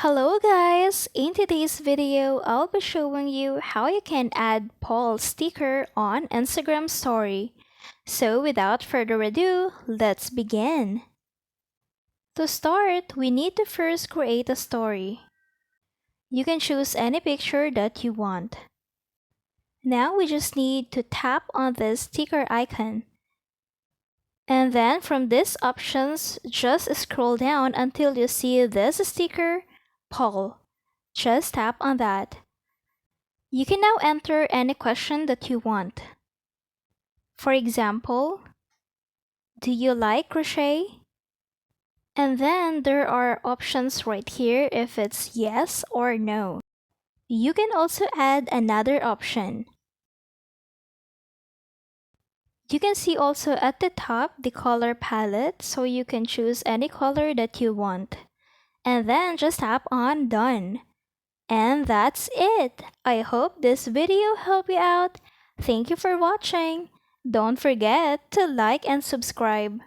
Hello guys! In today's video, I'll be showing you how you can add poll sticker on Instagram story. So without further ado, let's begin. To start, we need to first create a story. You can choose any picture that you want. Now we just need to tap on this sticker icon. And then from these options, just scroll down until you see this sticker, poll. Just tap on that. You can now enter any question that you want. For example, do you like crochet? And then there are options right here if it's yes or no. You can also add another option. You can see also at the top the color palette, so you can choose any color that you want. And then just tap on done. And that's it. I hope this video helped you out. Thank you for watching. Don't forget to like and subscribe.